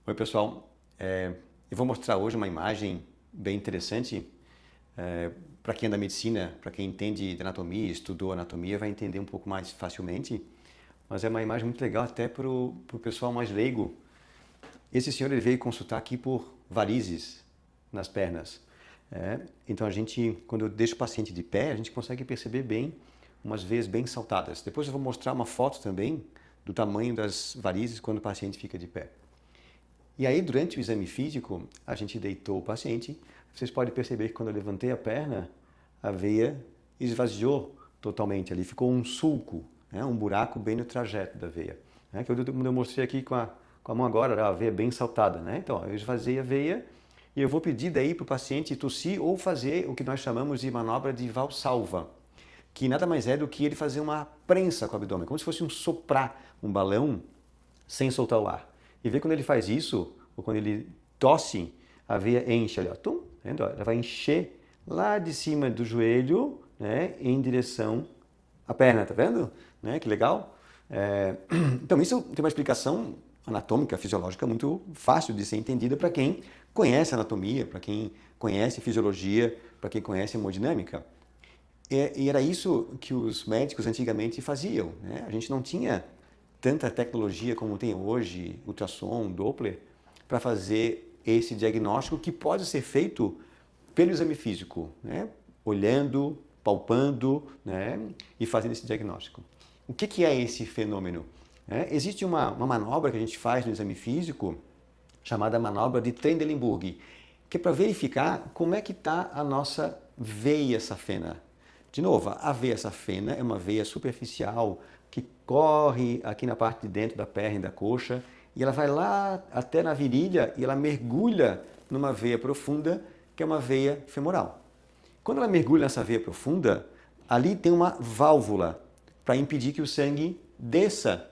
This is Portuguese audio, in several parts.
Oi, pessoal. Eu vou mostrar hoje uma imagem bem interessante. Para quem é da medicina, para quem entende de anatomia, estudou anatomia, vai entender um pouco mais facilmente. Mas é uma imagem muito legal até para o pessoal mais leigo. Esse senhor ele veio consultar aqui por varizes nas pernas. Então a gente, quando eu deixo o paciente de pé, a gente consegue perceber bem umas veias bem saltadas. Depois eu vou mostrar uma foto também do tamanho das varizes quando o paciente fica de pé. E aí, durante o exame físico, a gente deitou o paciente. Vocês podem perceber que quando eu levantei a perna, a veia esvaziou totalmente. Ali ficou um sulco, né? Um buraco bem no trajeto da veia. Que eu mostrei aqui com a mão agora, a veia bem saltada. Né? Então, eu esvaziei a veia e eu vou pedir daí para o paciente tossir ou fazer o que nós chamamos de manobra de Valsalva, que nada mais é do que ele fazer uma prensa com o abdômen, como se fosse soprar um balão sem soltar o ar. E vê quando ele faz isso, ou quando ele tosse, a veia enche ali, ó, tum, vendo? Ela vai encher lá de cima do joelho, né, em direção à perna, tá vendo? Né, que legal? Então isso tem uma explicação anatômica, fisiológica muito fácil de ser entendida para quem conhece anatomia, para quem conhece fisiologia, para quem conhece hemodinâmica. E era isso que os médicos antigamente faziam, né? A gente não tinha tanta tecnologia como tem hoje, ultrassom, Doppler, para fazer esse diagnóstico que pode ser feito pelo exame físico, né? Olhando, palpando, né? E fazendo esse diagnóstico. O que é esse fenômeno? Existe uma manobra que a gente faz no exame físico chamada manobra de Trendelenburg, que é para verificar como é que está a nossa veia safena. De novo, a veia safena é uma veia superficial que corre aqui na parte de dentro da perna e da coxa e ela vai lá até na virilha e ela mergulha numa veia profunda que é uma veia femoral. Quando ela mergulha nessa veia profunda, ali tem uma válvula para impedir que o sangue desça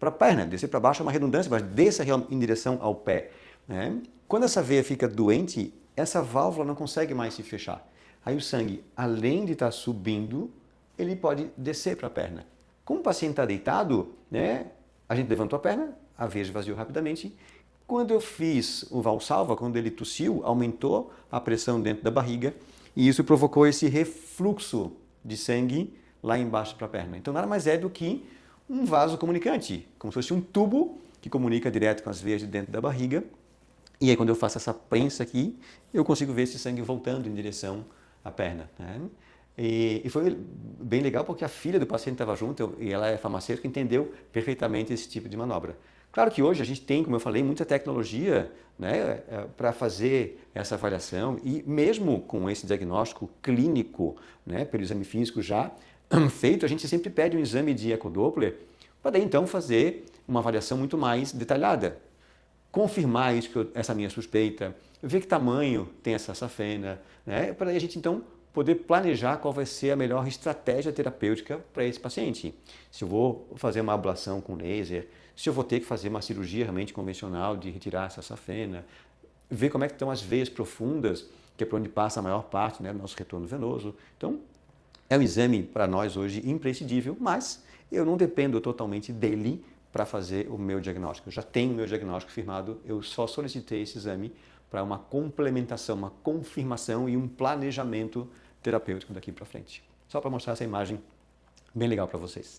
para a perna. Descer para baixo é uma redundância, mas desça em direção ao pé. Né? Quando essa veia fica doente, essa válvula não consegue mais se fechar. Aí o sangue, além de estar subindo, ele pode descer para a perna. Como o paciente está deitado, né, a gente levantou a perna, a veia esvaziou rapidamente. Quando eu fiz o Valsalva, quando ele tossiu, aumentou a pressão dentro da barriga e isso provocou esse refluxo de sangue lá embaixo para a perna. Então nada mais é do que um vaso comunicante, como se fosse um tubo que comunica direto com as veias de dentro da barriga. E aí quando eu faço essa prensa aqui, eu consigo ver esse sangue voltando em direção à perna. Né? E foi bem legal porque a filha do paciente estava junto e ela é farmacêutica, entendeu perfeitamente esse tipo de manobra. Claro que hoje a gente tem, como eu falei, muita tecnologia, né, para fazer essa avaliação e mesmo com esse diagnóstico clínico, né, pelo exame físico já feito, a gente sempre pede um exame de ecodoppler para daí então fazer uma avaliação muito mais detalhada. Confirmar essa minha suspeita, ver que tamanho tem essa safena, né, para a gente então poder planejar qual vai ser a melhor estratégia terapêutica para esse paciente. Se eu vou fazer uma ablação com laser, se eu vou ter que fazer uma cirurgia realmente convencional de retirar essa safena, ver como é que estão as veias profundas, que é por onde passa a maior parte, né, do nosso retorno venoso. Então, é um exame para nós hoje imprescindível, mas eu não dependo totalmente dele para fazer o meu diagnóstico. Eu já tenho o meu diagnóstico firmado, eu só solicitei esse exame para uma complementação, uma confirmação e um planejamento terapêutico daqui para frente. Só para mostrar essa imagem bem legal para vocês.